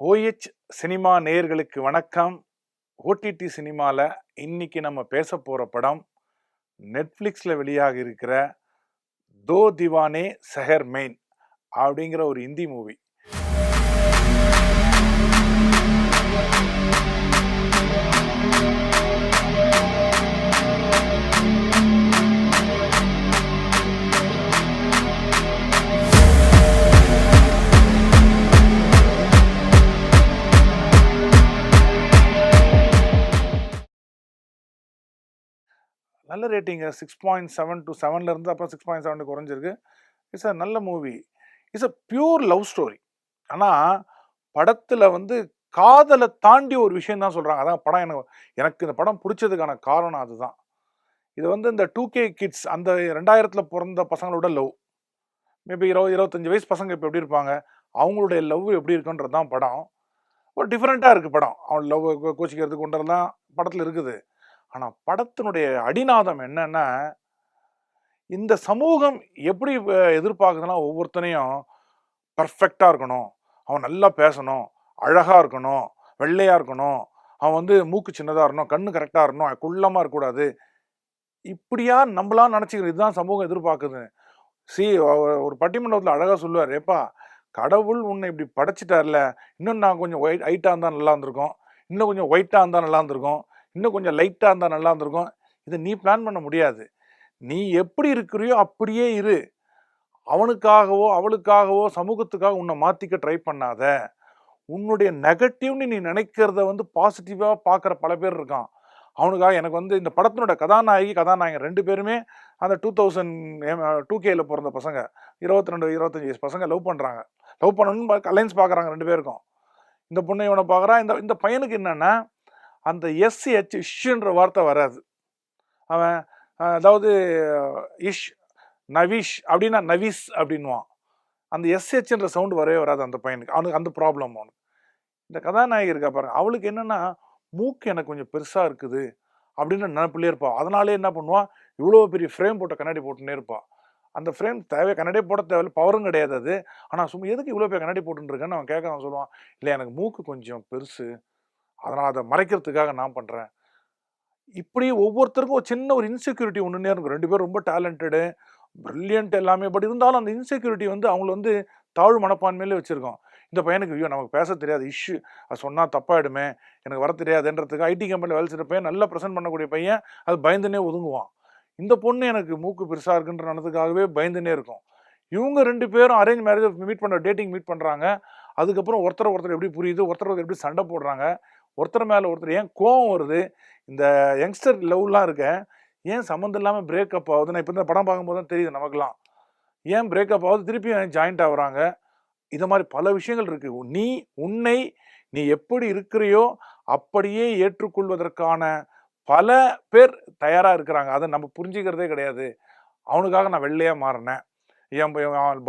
OH cinema நேயர்களுக்கு வணக்கம். OTT சினிமாவில் இன்னைக்கு நம்ம பேச போகிற படம் நெட்ஃப்ளிக்ஸில் வெளியாக இருக்கிற தோ திவானே செஹர் மெயின் அப்படிங்கிற ஒரு ஹிந்தி மூவி. நல்ல ரேட்டிங்க 6.7 to 7லேருந்து அப்புறம் 6.7 குறைஞ்சிருக்கு. இட்ஸ் அ நல்ல movie. It's a pure love story. ஆனால் படத்தில் காதலை தாண்டி ஒரு விஷயம் தான் சொல்கிறாங்க. அதான் படம் எனக்கு இந்த படம் பிடிச்சதுக்கான காரணம் அதுதான். இது இந்த 2K கிட்ஸ், அந்த 2000 பிறந்த பசங்களோட லவ். மேபி 20-25 வயசு பசங்க இப்போ எப்படி இருப்பாங்க, அவங்களுடைய லவ் எப்படி இருக்குன்றது தான் படம். ஒரு டிஃப்ரெண்ட்டாக இருக்குது படம். அவன் லவ் கோச்சிக்கிறது கொண்டதெல்லாம் படத்தில் இருக்குது. ஆனால் படத்தினுடைய அடிநாதம் என்னன்னா, இந்த சமூகம் எப்படி எதிர்பார்க்குதுன்னா, ஒவ்வொருத்தனையும் பர்ஃபெக்டாக இருக்கணும், அவன் நல்லா பேசணும், அழகாக இருக்கணும், வெள்ளையாக இருக்கணும், அவன் மூக்கு சின்னதாக இருக்கணும், கண்ணு கரெக்டாக இருக்கணும், குள்ளமாக இருக்கக்கூடாது. இப்படியா நம்மளாம் நினச்சிக்கிறது இதுதான் சமூகம் எதிர்பார்க்குது. ஒரு பட்டிமன்றத்தில் அழகாக சொல்லுவார், ஏப்பா கடவுள் உன்னை இப்படி படைச்சிட்டார்ல, இன்னும் நான் கொஞ்சம் ஹைட்டாக இருந்தால் நல்லா இருந்திருக்கும், இன்னும் கொஞ்சம் ஒயிட்டாக இருந்தால் நல்லா இருந்திருக்கும், இன்னும் கொஞ்சம் லைட்டாக இருந்தால் நல்லா இருந்திருக்கும். இதை நீ பிளான் பண்ண முடியாது. நீ எப்படி இருக்கிறியோ அப்படியே இரு. அவனுக்காகவோ அவளுக்காகவோ சமூகத்துக்காக உன்னை மாற்றிக்க ட்ரை பண்ணாத. உன்னுடைய நெகட்டிவ்னு நீ நினைக்கிறத பாசிட்டிவாக பார்க்குற பல பேர் இருக்கான். அவனுக்காக எனக்கு இந்த படத்தினோட கதாநாயகி கதாநாயகன் 2 பேருமே அந்த 2Kல பிறந்த பசங்க, 22-25 வயசு பசங்க லவ் பண்ணுறாங்க. லவ் பண்ணணும்னு அலைன்ஸ் பார்க்குறாங்க 2 பேருக்கும். இந்த பொண்ணை இவனை பார்க்குறான். இந்த பையனுக்கு என்னென்னா, அந்த SH இஷ்ன்ற வார்த்தை வராது. அவன் அதாவது இஷ் நவீஷ் அப்படின்னா நவீஸ் அப்படின்வான். அந்த SHன்ற சவுண்டு வரவே வராது அந்த பையனுக்கு. அவனுக்கு அந்த ப்ராப்ளம். அவனுக்கு இந்த கதாநாயகி இருக்கா பாருங்க, அவளுக்கு என்னென்னா, மூக்கு எனக்கு கொஞ்சம் பெருசாக இருக்குது அப்படின்னு நினைப்பிலே இருப்பாள். அதனாலே என்ன பண்ணுவான், இவ்வளோ பெரிய ஃப்ரேம் போட்ட கண்ணாடி போட்டுன்னே இருப்பாள். அந்த ஃப்ரேம் கண்ணாடியே போட தேவையில்லை, பவரும் கிடையாது அது. ஆனால் சும்மா எதுக்கு இவ்வளோ பேர் கண்ணாடி போட்டுருக்கேன்னு அவன் கேட்க அவன் சொல்லுவான், இல்லை எனக்கு மூக்கு கொஞ்சம் பெருசு, அதனால் அதை மறைக்கிறதுக்காக நான் பண்ணுறேன். இப்படி ஒவ்வொருத்தருக்கும் ஒரு சின்ன ஒரு இன்செக்யூரிட்டி ஒன்றுனே இருக்கும். 2 பேரும் ரொம்ப டேலண்டடு, ப்ரில்லியன்ட் எல்லாமே. பட் இருந்தாலும் அந்த இன்செக்யூரிட்டி அவங்கள தாழ்வு மனப்பான்மையிலே வச்சுருக்கோம். இந்த பையனுக்கு ஐயோ நமக்கு பேச தெரியாது, இஷ்யூ அது சொன்னால் தப்பாயிடுமே, எனக்கு வர தெரியாதுன்றதுக்கு ஐடி கம்பெனியில் வேலை செய்கிற பையன், நல்லா ப்ரெசென்ட் பண்ணக்கூடிய பையன், அது பயந்துனே ஒதுங்குவான். இந்த பொண்ணு எனக்கு மூக்கு பெருசாக இருக்குன்ற நடத்துக்காகவே பயந்துனே இருக்கும். இவங்க 2 பேரும் அரேஞ்ச் மேரேஜ் மீட் பண்ணுற டேட்டிங் மீட் பண்ணுறாங்க. அதுக்கப்புறம் ஒருத்தர் எப்படி புரியுது, ஒருத்தர் எப்படி சண்டை போடுறாங்க, ஒருத்தர் மேலே ஒருத்தர் ஏன் கோவம் வருது. இந்த யங்ஸ்டர் லவ்லாம் இருக்க ஏன் சம்மந்தம் இல்லாமல் பிரேக்கப் ஆகுது. நான் இப்போ இந்த படம் பார்க்கும்போது தான் தெரியுது நமக்குலாம், ஏன் பிரேக்கப் ஆகுது, திருப்பியும் ஜாயிண்ட் ஆகுறாங்க. இதை மாதிரி பல விஷயங்கள் இருக்குது. உன்னை நீ எப்படி இருக்கிறியோ அப்படியே ஏற்றுக்கொள்வதற்கான பல பேர் தயாராக இருக்கிறாங்க. அதை நம்ம புரிஞ்சுக்கிறதே கிடையாது. அவனுக்காக நான் வெள்ளையாக மாறினேன், என்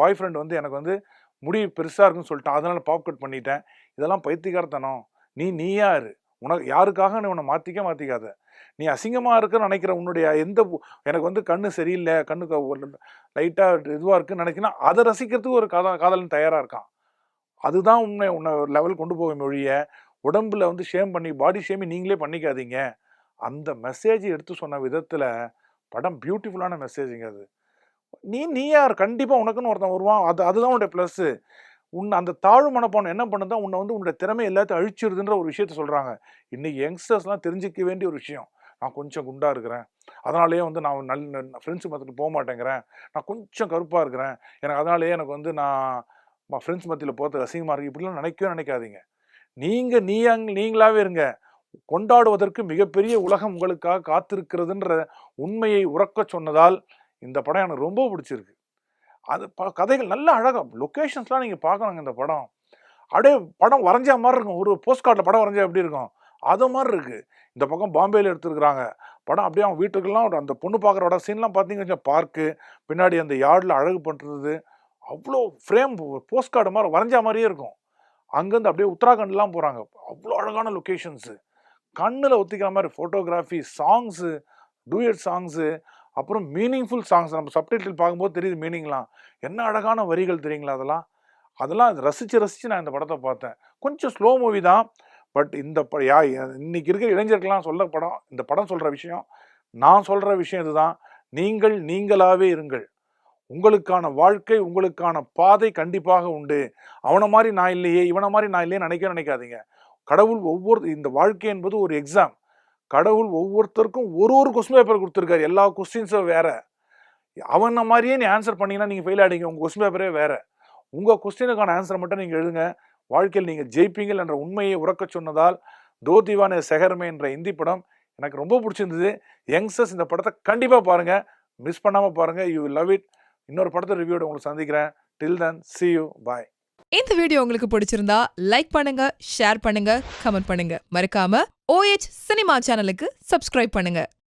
பாய் ஃப்ரெண்ட் எனக்கு முடி பெருசாக இருக்குன்னு சொல்லிட்டான், அதனால் பாப் கட் பண்ணிட்டேன். இதெல்லாம் பைத்தியக்காரத்தனம். நீயா இரு. உனக்கு யாருக்காக நீ உன்னை மாற்றிக்காத. நீ அசிங்கமாக இருக்குன்னு நினைக்கிற உன்னுடைய எனக்கு கண்ணு சரியில்லை, கண்ணுக்கு லைட்டாக இதுவாக இருக்குன்னு நினைக்கினா அதை ரசிக்கிறதுக்கு ஒரு காதலன் தயாராக இருக்கான். அதுதான் உன்னை லெவல் கொண்டு போக மொழிய உடம்புல ஷேம் பண்ணி பாடி ஷேமிங் நீங்களே பண்ணிக்காதீங்க. அந்த மெசேஜ் எடுத்து சொன்ன விதத்தில் படம் பியூட்டிஃபுல்லான மெசேஜுங்க. அது நீயார் கண்டிப்பாக உனக்குன்னு ஒருத்தன் வருவான். அதுதான் உன்னுடைய ப்ளஸ்ஸு. உன்னை அந்த தாழ்வு மனப்பான்மை என்ன பண்ணுதான் உன்னை உன்னுடைய திறமை எல்லாத்தையும் அழிச்சிருதுன்ற ஒரு விஷயத்த சொல்கிறாங்க. இன்னைக்கு யங்ஸ்டர்ஸ்லாம் தெரிஞ்சிக்க வேண்டிய ஒரு விஷயம். நான் கொஞ்சம் குண்டாக இருக்கிறேன், அதனாலேயே நான் ஃப்ரெண்ட்ஸு மத்தியில் போக மாட்டேங்கிறேன், நான் கொஞ்சம் கருப்பாக இருக்கிறேன், எனக்கு அதனாலேயே எனக்கு நான் ஃப்ரெண்ட்ஸ் மத்தியில் போகிறது அசிங்கமாக இருக்குது, இப்படிலாம் நினைக்காதீங்க. நீங்களாகவே இருங்க. கொண்டாடுவதற்கு மிகப்பெரிய உலகம் உங்களுக்காக காத்திருக்கிறதுன்ற உண்மையை உறக்க சொன்னதால் இந்த படம் எனக்கு ரொம்ப பிடிச்சிருக்கு. அது கதைகள் நல்ல அழகாக, லொக்கேஷன்ஸ்லாம் நீங்கள் பார்க்கணுங்க. இந்த படம் அப்படியே படம் வரைஞ்ச மாதிரி இருக்கும். ஒரு போஸ்ட் கார்டில் படம் வரைஞ்சா எப்படி இருக்கும் அது மாதிரி இருக்குது. இந்த பக்கம் பாம்பேயில் எடுத்துருக்குறாங்க படம். அப்படியே அவங்க வீட்டுக்கெல்லாம் அந்த பொண்ணு பார்க்குற சீன்லாம் பார்த்தீங்கன்னா, பார்க்கு பின்னாடி அந்த யார்டில் அழகு பண்ணுறது, அவ்வளோ ஃப்ரேம் போஸ்ட் கார்டு மாதிரி வரைஞ்ச மாதிரியே இருக்கும். அங்கேருந்து அப்படியே உத்தராகண்ட்லாம் போகிறாங்க, அவ்வளோ அழகான லொக்கேஷன்ஸு, கண்ணில் ஒத்திக்கிற மாதிரி ஃபோட்டோகிராஃபி, சாங்ஸு, டூயட் சாங்ஸு, அப்புறம் மீனிங்ஃபுல் சாங்ஸ். நம்ம சப்டைட்டில் பார்க்கும்போது தெரியுது மீனிங்லாம். என்ன அழகான வரிகள் தெரியுங்களா அதெல்லாம். அதெல்லாம் ரசித்து நான் இந்த படத்தை பார்த்தேன். கொஞ்சம் ஸ்லோ மூவி தான். பட் இந்த இன்னைக்கு இருக்கிற இளைஞர்கள்லாம் சொல்ல படம், இந்த படம் சொல்கிற விஷயம், நான் சொல்கிற விஷயம் இதுதான். நீங்கள் நீங்களாகவே இருங்கள். உங்களுக்கான வாழ்க்கை, உங்களுக்கான பாதை கண்டிப்பாக உண்டு. அவனை மாதிரி நான் இல்லையே, இவனை மாதிரி நான் இல்லையே நினைக்காதீங்க. கடவுள் இந்த வாழ்க்கை என்பது ஒரு எக்ஸாம். கடவுள் ஒவ்வொருத்தருக்கும் ஒரு கொஸ்டின் பேப்பர் கொடுத்துருக்காரு. எல்லா கொஸ்டின்ஸும் வேற. அவனை மாதிரியே நீ ஆன்சர் பண்ணீங்கன்னா நீங்கள் ஃபெயில் ஆகிடுங்க. உங்கள் கொஸ்டின் பேப்பரே வேற. உங்கள் கொஸ்டினுக்கான ஆன்சரை மட்டும் நீங்கள் எழுதுங்க. வாழ்க்கையில் நீங்கள் ஜெயிப்பீங்கள் என்ற உண்மையை உறக்க சொன்னதால் தோ தீவானே செகர்மே என்ற ஹிந்தி படம் எனக்கு ரொம்ப பிடிச்சிருந்தது. யங்ஸ்டர்ஸ் இந்த படத்தை கண்டிப்பாக பாருங்கள். மிஸ் பண்ணாமல் பாருங்கள். You will love it. இன்னொரு படத்தை ரிவ்யூட உங்களுக்கு சந்திக்கிறேன். டில் தென் see you. Bye. இந்த வீடியோ உங்களுக்கு பிடிச்சிருந்தா லைக் பண்ணுங்க, ஷேர் பண்ணுங்க, கமெண்ட் பண்ணுங்க. மறக்காம OH சினிமா சேனலுக்கு சப்ஸ்கிரைப் பண்ணுங்க.